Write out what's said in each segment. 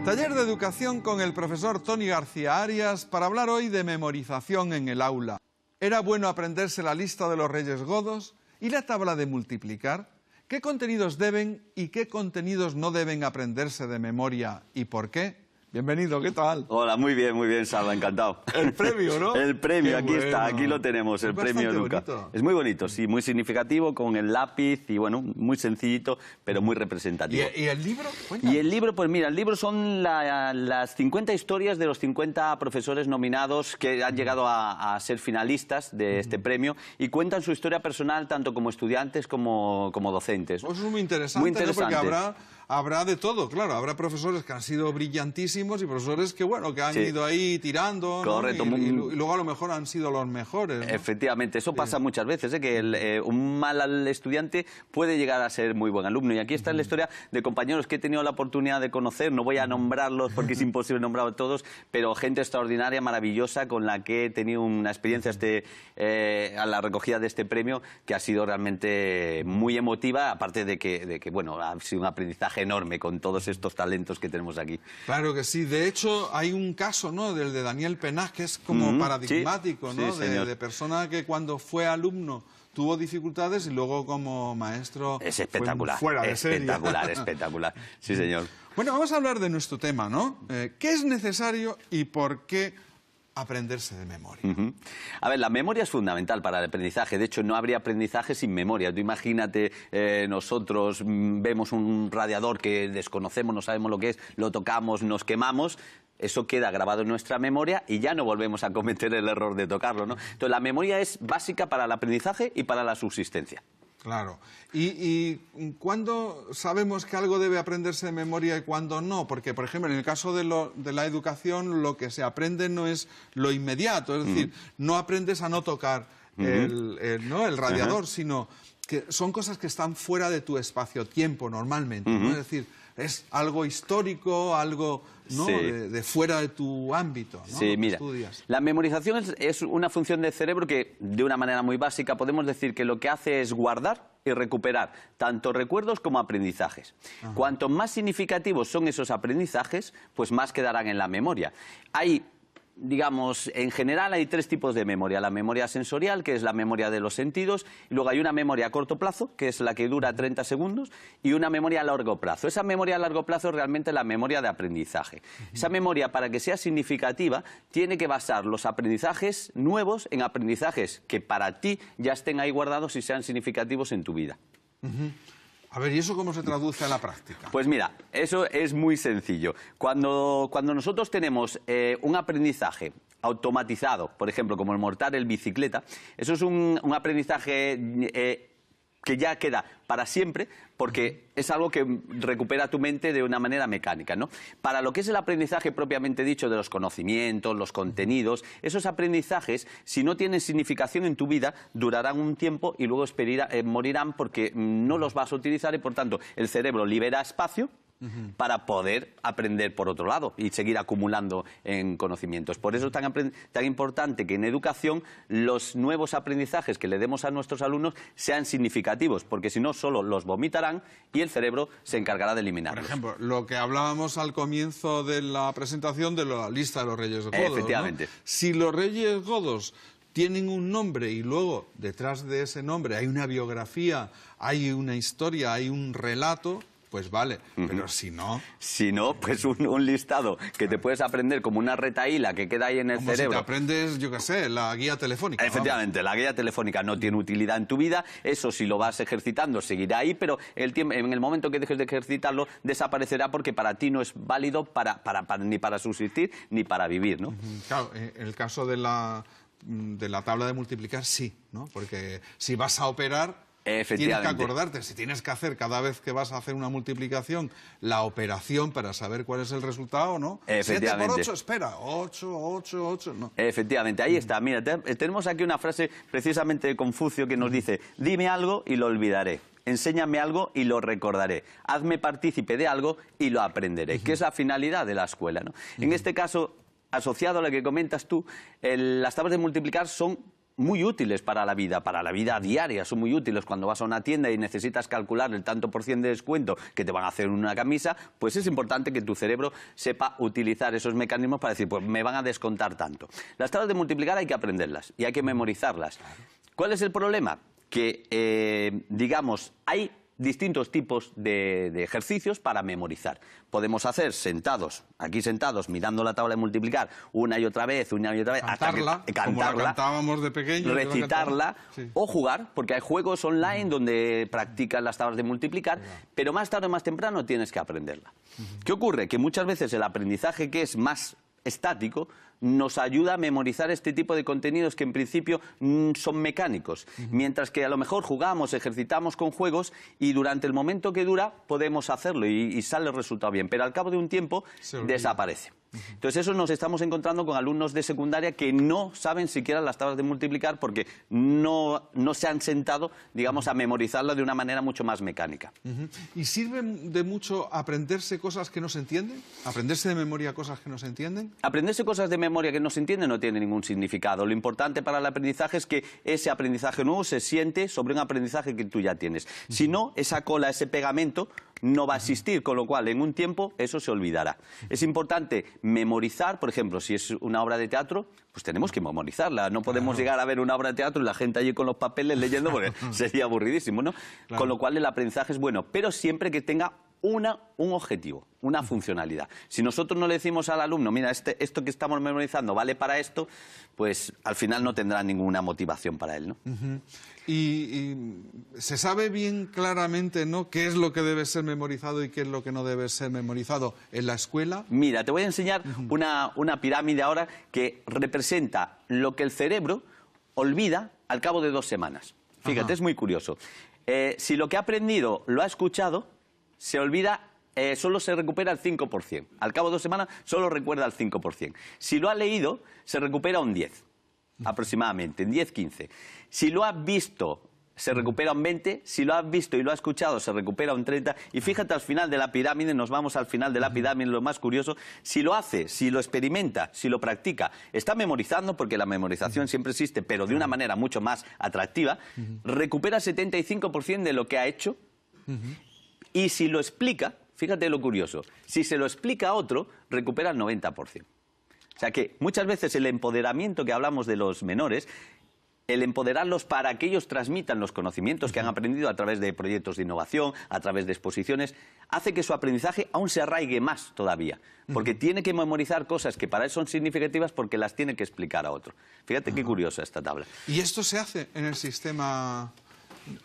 Taller de educación con el profesor Toni García Arias para hablar hoy de memorización en el aula. ¿Era bueno aprenderse la lista de los Reyes Godos y la tabla de multiplicar? ¿Qué contenidos deben y qué contenidos no deben aprenderse de memoria y por qué? Bienvenido, ¿qué tal? Hola, muy bien, Salva, encantado. El premio, ¿no? El premio, Qué aquí bueno. está, aquí lo tenemos, el premio Educa. Bonito. Es muy bonito, sí, muy significativo, con el lápiz y bueno, muy sencillito, pero muy representativo. ¿Y el libro? Cuéntanos. Y el libro, pues mira, el libro son las 50 historias de los 50 profesores nominados que han llegado a ser finalistas de este premio y cuentan su historia personal tanto como estudiantes como docentes. Pues es muy interesante, Muy ¿no? interesante. Porque habrá de todo, claro. Habrá profesores que han sido brillantísimos y profesores que, bueno, que han Sí. ido ahí tirando, ¿no? Correcto. Y luego a lo mejor han sido los mejores, ¿no? Efectivamente, eso pasa muchas veces, que un mal estudiante puede llegar a ser muy buen alumno. Y aquí está la historia de compañeros que he tenido la oportunidad de conocer. No voy a nombrarlos porque es imposible nombrar a todos, pero gente extraordinaria, maravillosa, con la que he tenido una experiencia a la recogida de este premio que ha sido realmente muy emotiva, aparte de que bueno, ha sido un aprendizaje enorme con todos estos talentos que tenemos aquí. Claro que sí. De hecho, hay un caso, ¿no?, del de Daniel Penaz, que es como paradigmático, sí, ¿no? sí, de persona que cuando fue alumno tuvo dificultades y luego como maestro Es espectacular, fue fuera de serie. espectacular. Sí, señor. Bueno, vamos a hablar de nuestro tema, ¿no? ¿Qué es necesario y por qué aprenderse de memoria? A ver, la memoria es fundamental para el aprendizaje. De hecho, no habría aprendizaje sin memoria. Tú imagínate, nosotros vemos un radiador que desconocemos, no sabemos lo que es, lo tocamos, nos quemamos. Eso queda grabado en nuestra memoria y ya no volvemos a cometer el error de tocarlo, ¿no? Entonces, la memoria es básica para el aprendizaje y para la subsistencia. Claro. ¿Y cuándo sabemos que algo debe aprenderse de memoria y cuándo no? Porque, por ejemplo, en el caso de la educación, lo que se aprende no es lo inmediato. Es decir, no aprendes a no tocar el radiador, sino que son cosas que están fuera de tu espacio-tiempo normalmente, ¿no? Es decir, es algo histórico, algo, ¿no?, Sí. de fuera de tu ámbito, ¿no? Sí, Lo que mira, estudias. la memorización es una función del cerebro que, de una manera muy básica, podemos decir que lo que hace es guardar y recuperar tanto recuerdos como aprendizajes. Cuanto más significativos son esos aprendizajes, pues más quedarán en la memoria. Digamos, en general hay tres tipos de memoria. La memoria sensorial, que es la memoria de los sentidos, y luego hay una memoria a corto plazo, que es la que dura 30 segundos, y una memoria a largo plazo. Esa memoria a largo plazo es realmente la memoria de aprendizaje. Esa memoria, para que sea significativa, tiene que basar los aprendizajes nuevos en aprendizajes que para ti ya estén ahí guardados y sean significativos en tu vida. A ver, ¿y eso cómo se traduce a la práctica? Pues mira, eso es muy sencillo. Cuando nosotros tenemos un aprendizaje automatizado, por ejemplo, como el montar el bicicleta, eso es un aprendizaje que ya queda para siempre, porque es algo que recupera tu mente de una manera mecánica, ¿no? Para lo que es el aprendizaje propiamente dicho de los conocimientos, los contenidos, esos aprendizajes, si no tienen significación en tu vida, durarán un tiempo y luego morirán porque no los vas a utilizar y, por tanto, el cerebro libera espacio para poder aprender por otro lado y seguir acumulando en conocimientos. Por eso es tan importante que en educación los nuevos aprendizajes que le demos a nuestros alumnos sean significativos, porque si no, solo los vomitarán y el cerebro se encargará de eliminarlos. Por ejemplo, lo que hablábamos al comienzo de la presentación de la lista de los Reyes Godos, Efectivamente. ¿no? Si los Reyes Godos tienen un nombre y luego detrás de ese nombre hay una biografía, hay una historia, hay un relato, pues vale, pero si no... Si no, pues un listado que te puedes aprender como una retahíla que queda ahí en el Como cerebro. si te aprendes, yo qué sé, la guía telefónica. Efectivamente, la guía telefónica no tiene utilidad en tu vida, eso si lo vas ejercitando seguirá ahí, pero en el momento que dejes de ejercitarlo desaparecerá porque para ti no es válido ni para subsistir ni para vivir, ¿no? Claro, en el caso de la tabla de multiplicar sí, ¿no? Porque si vas a operar... Tienes que acordarte, si tienes que hacer cada vez que vas a hacer una multiplicación la operación para saber cuál es el resultado, ¿no? 7 por 8, espera, 8, no. Efectivamente, ahí está. Mira, tenemos aquí una frase precisamente de Confucio que nos dice: dime algo y lo olvidaré. Enséñame algo y lo recordaré. Hazme partícipe de algo y lo aprenderé. Que es la finalidad de la escuela, ¿no? En este caso, asociado a lo que comentas tú, las tablas de multiplicar son muy útiles para la vida diaria, son muy útiles cuando vas a una tienda y necesitas calcular el tanto por cien de descuento que te van a hacer una camisa, pues es importante que tu cerebro sepa utilizar esos mecanismos para decir, pues me van a descontar tanto. Las tablas de multiplicar hay que aprenderlas y hay que memorizarlas. ¿Cuál es el problema? Que, digamos, hay distintos tipos de ejercicios para memorizar. Podemos hacer sentados, aquí sentados, mirando la tabla de multiplicar una y otra vez, cantarla, hasta que como la cantábamos de pequeños. Recitarla, sí. O jugar, porque hay juegos online donde practican las tablas de multiplicar, pero más tarde o más temprano tienes que aprenderla. ¿Qué ocurre? Que muchas veces el aprendizaje que es más estático nos ayuda a memorizar este tipo de contenidos que en principio son mecánicos, mientras que a lo mejor jugamos, ejercitamos con juegos y durante el momento que dura podemos hacerlo y sale el resultado bien, pero al cabo de un tiempo desaparece. Entonces eso nos estamos encontrando con alumnos de secundaria que no saben siquiera las tablas de multiplicar porque no se han sentado, digamos, a memorizarla de una manera mucho más mecánica. ¿Y sirve de mucho aprenderse cosas que no se entienden? ¿Aprenderse de memoria cosas que no se entienden? Aprenderse cosas de memoria que no se entienden no tiene ningún significado. Lo importante para el aprendizaje es que ese aprendizaje nuevo se siente sobre un aprendizaje que tú ya tienes. Si no, esa cola, ese pegamento no va a existir, con lo cual en un tiempo eso se olvidará. Es importante memorizar, por ejemplo, si es una obra de teatro, pues tenemos que memorizarla. No podemos llegar a ver una obra de teatro y la gente allí con los papeles leyendo porque sería aburridísimo, ¿no? Claro. Con lo cual el aprendizaje es bueno, pero siempre que tenga un objetivo, una funcionalidad. Si nosotros no le decimos al alumno, mira, esto que estamos memorizando vale para esto, pues al final no tendrá ninguna motivación para él, ¿no? Y se sabe bien claramente, ¿no?, qué es lo que debe ser memorizado y qué es lo que no debe ser memorizado en la escuela. Mira, te voy a enseñar una pirámide ahora que representa lo que el cerebro olvida al cabo de 2 semanas. Fíjate, es muy curioso. Si lo que ha aprendido lo ha escuchado, se olvida, solo se recupera el 5%. Al cabo de 2 semanas solo recuerda el 5%. Si lo ha leído, se recupera un 10%, aproximadamente, un 10-15%. Si lo ha visto, se recupera un 20%. Si lo ha visto y lo ha escuchado, se recupera un 30%. Y fíjate al final de la pirámide, nos vamos al final de la pirámide, lo más curioso, si lo hace, si lo experimenta, si lo practica, está memorizando, porque la memorización siempre existe, pero de una manera mucho más atractiva, recupera 75% de lo que ha hecho. Y si lo explica, fíjate lo curioso, si se lo explica a otro, recupera el 90%. O sea que muchas veces el empoderamiento que hablamos de los menores, el empoderarlos para que ellos transmitan los conocimientos que han aprendido a través de proyectos de innovación, a través de exposiciones, hace que su aprendizaje aún se arraigue más todavía. Porque tiene que memorizar cosas que para él son significativas porque las tiene que explicar a otro. Fíjate qué curiosa esta tabla. ¿Y esto se hace en el sistema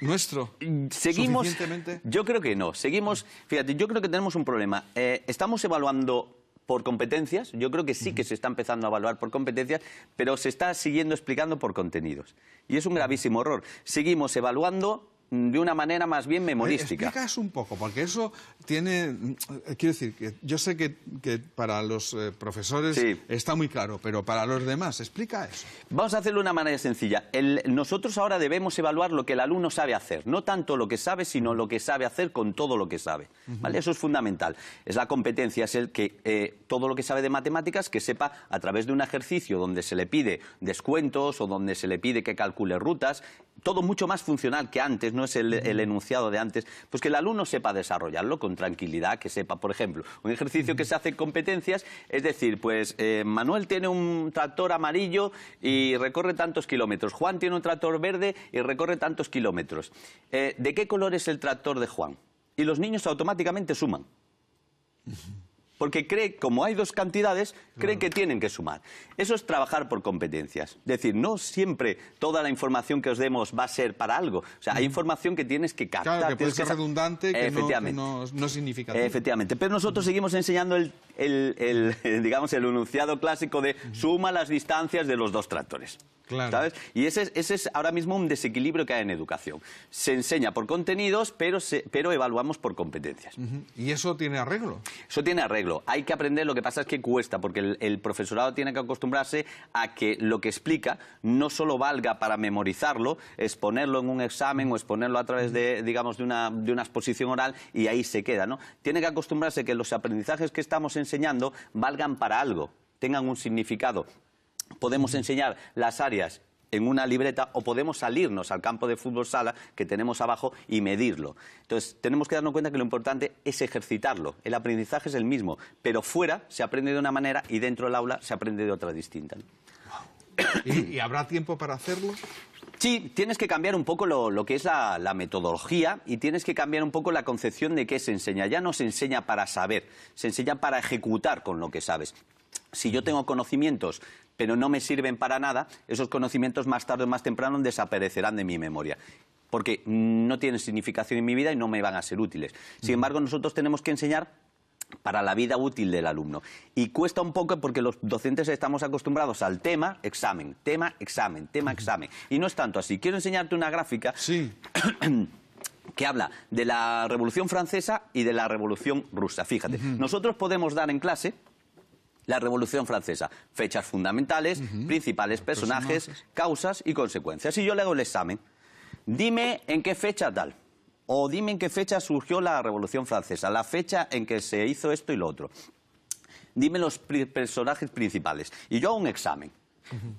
nuestro? Seguimos, ¿Suficientemente? yo creo que no. Seguimos, fíjate, yo creo que tenemos un problema. Estamos evaluando por competencias, yo creo que sí que se está empezando a evaluar por competencias, pero se está siguiendo explicando por contenidos. Y es un gravísimo error. Seguimos evaluando de una manera más bien memorística. Explica eso un poco, porque eso tiene... Quiero decir, que yo sé que para los profesores está muy claro, pero para los demás, explica eso. Vamos a hacerlo de una manera sencilla. Nosotros ahora debemos evaluar lo que el alumno sabe hacer. No tanto lo que sabe, sino lo que sabe hacer con todo lo que sabe. ¿Vale? Eso es fundamental. Es la competencia, es el que todo lo que sabe de matemáticas, que sepa a través de un ejercicio donde se le pide descuentos o donde se le pide que calcule rutas, todo mucho más funcional que antes, no es el enunciado de antes, pues que el alumno sepa desarrollarlo con tranquilidad, que sepa, por ejemplo, un ejercicio que se hace en competencias, es decir, pues Manuel tiene un tractor amarillo y recorre tantos kilómetros, Juan tiene un tractor verde y recorre tantos kilómetros. ¿De qué color es el tractor de Juan? Y los niños automáticamente suman. Porque cree, como hay 2 cantidades, creen que tienen que sumar. Eso es trabajar por competencias. Es decir, no siempre toda la información que os demos va a ser para algo. O sea, hay información que tienes que captar. Claro, que puede ser redundante, que no significativa. Efectivamente. Pero nosotros seguimos enseñando digamos, el enunciado clásico de suma las distancias de los 2 tractores. Claro. ¿Sabes? Y ese es ahora mismo un desequilibrio que hay en educación. Se enseña por contenidos, pero evaluamos por competencias. ¿Y eso tiene arreglo? Eso tiene arreglo. Hay que aprender, lo que pasa es que cuesta, porque el profesorado tiene que acostumbrarse a que lo que explica no solo valga para memorizarlo, exponerlo en un examen o exponerlo a través de, digamos, de una exposición oral y ahí se queda, ¿no? Tiene que acostumbrarse que los aprendizajes que estamos enseñando valgan para algo, tengan un significado. Podemos enseñar las áreas en una libreta o podemos salirnos al campo de fútbol sala que tenemos abajo y medirlo. Entonces, tenemos que darnos cuenta que lo importante es ejercitarlo. El aprendizaje es el mismo, pero fuera se aprende de una manera y dentro del aula se aprende de otra distinta. ¿Y habrá tiempo para hacerlo? Sí, tienes que cambiar un poco lo que es la metodología y tienes que cambiar un poco la concepción de qué se enseña. Ya no se enseña para saber, se enseña para ejecutar con lo que sabes. Si yo tengo conocimientos pero no me sirven para nada, esos conocimientos más tarde o más temprano desaparecerán de mi memoria, porque no tienen significación en mi vida y no me van a ser útiles. Sin embargo, nosotros tenemos que enseñar para la vida útil del alumno. Y cuesta un poco porque los docentes estamos acostumbrados al tema, examen, tema, examen, tema, examen. Y no es tanto así. Quiero enseñarte una gráfica que habla de la Revolución Francesa y de la Revolución Rusa. Fíjate, nosotros podemos dar en clase la Revolución Francesa, fechas fundamentales, principales personajes, causas y consecuencias. Y yo le hago el examen. Dime en qué fecha tal. O dime en qué fecha surgió la Revolución Francesa, la fecha en que se hizo esto y lo otro. Dime los personajes principales. Y yo hago un examen.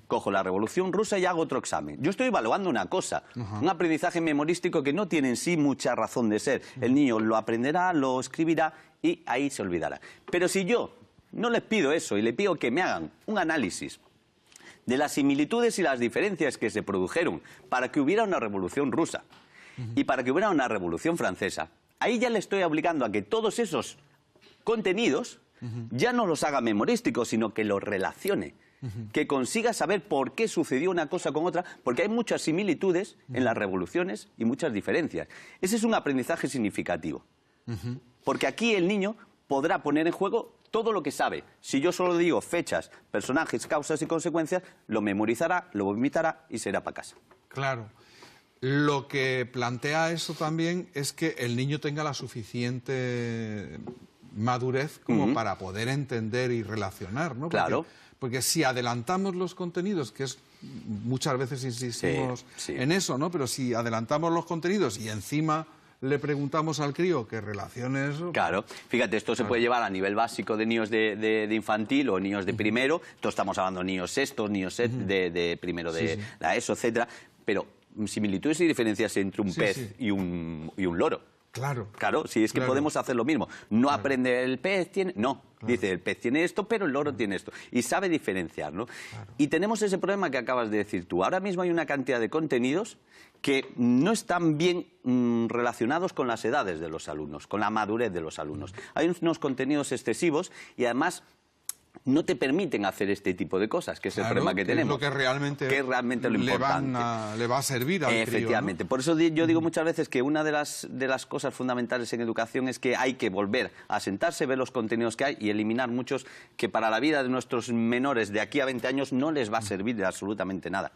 Cojo la Revolución Rusa y hago otro examen. Yo estoy evaluando una cosa, un aprendizaje memorístico que no tiene en sí mucha razón de ser. El niño lo aprenderá, lo escribirá y ahí se olvidará. Pero si yo no les pido eso y le pido que me hagan un análisis de las similitudes y las diferencias que se produjeron para que hubiera una Revolución Rusa y para que hubiera una Revolución Francesa, ahí ya le estoy obligando a que todos esos contenidos ya no los haga memorísticos, sino que los relacione, que consiga saber por qué sucedió una cosa con otra, porque hay muchas similitudes en las revoluciones y muchas diferencias. Ese es un aprendizaje significativo, porque aquí el niño podrá poner en juego todo lo que sabe. Si yo solo digo fechas, personajes, causas y consecuencias, lo memorizará, lo vomitará y se irá para casa. Claro. Lo que plantea eso también es que el niño tenga la suficiente madurez como para poder entender y relacionar, ¿no? Claro. Porque si adelantamos los contenidos, que es muchas veces insistimos en eso, ¿no? Pero si adelantamos los contenidos y encima le preguntamos al crío que relacione eso... Claro, fíjate, esto se puede llevar a nivel básico de niños de infantil o niños de primero, esto estamos hablando de niños sextos, niños de primero de la ESO, etcétera, pero similitudes y diferencias entre un pez y un loro. Claro. Claro, si es que podemos hacer lo mismo. No aprende el pez tiene... No, dice el pez tiene esto, pero el loro tiene esto. Y sabe diferenciar, ¿no? Y tenemos ese problema que acabas de decir tú. Ahora mismo hay una cantidad de contenidos que no están bien relacionados con las edades de los alumnos, con la madurez de los alumnos. Hay unos contenidos excesivos y además no te permiten hacer este tipo de cosas, que es el problema que tenemos. Es lo que realmente, lo importante. Le va a servir al crío, efectivamente. ¿no? Por eso yo digo muchas veces que una de las cosas fundamentales en educación es que hay que volver a sentarse, ver los contenidos que hay y eliminar muchos que para la vida de nuestros menores de aquí a 20 años no les va a servir de absolutamente nada.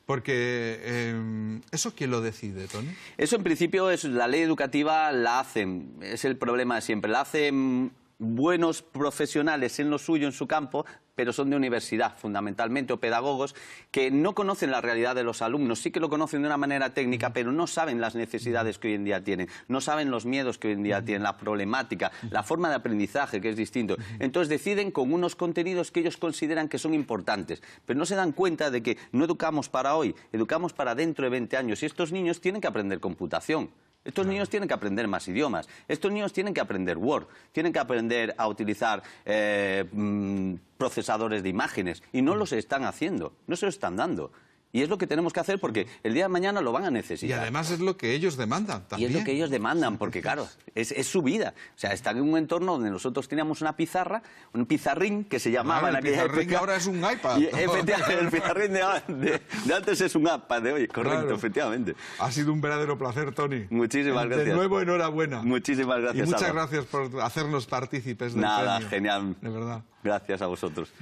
Porque ¿eso quién lo decide, Toni? Eso en principio es la ley educativa, la hacen, es el problema de siempre, la hacen buenos profesionales en lo suyo, en su campo, pero son de universidad fundamentalmente, o pedagogos que no conocen la realidad de los alumnos, sí que lo conocen de una manera técnica, pero no saben las necesidades que hoy en día tienen, no saben los miedos que hoy en día tienen, la problemática, la forma de aprendizaje que es distinto. Entonces deciden con unos contenidos que ellos consideran que son importantes, pero no se dan cuenta de que no educamos para hoy, educamos para dentro de 20 años y estos niños tienen que aprender computación. Estos niños tienen que aprender más idiomas, estos niños tienen que aprender Word, tienen que aprender a utilizar procesadores de imágenes y no los están haciendo, no se lo están dando. Y es lo que tenemos que hacer porque el día de mañana lo van a necesitar. Y además es lo que ellos demandan también. Y es lo que ellos demandan, porque claro, es su vida. O sea, están en un entorno donde nosotros teníamos una pizarra, un pizarrín que se llamaba en aquella época. El pizarrín ahora es un iPad. Y, efectivamente, el pizarrín de antes es un iPad de hoy, correcto, efectivamente. Ha sido un verdadero placer, Toni. Muchísimas gracias. De nuevo, enhorabuena. Muchísimas gracias. Y muchas gracias por hacernos partícipes del premio. Nada, genial. De verdad. Gracias a vosotros.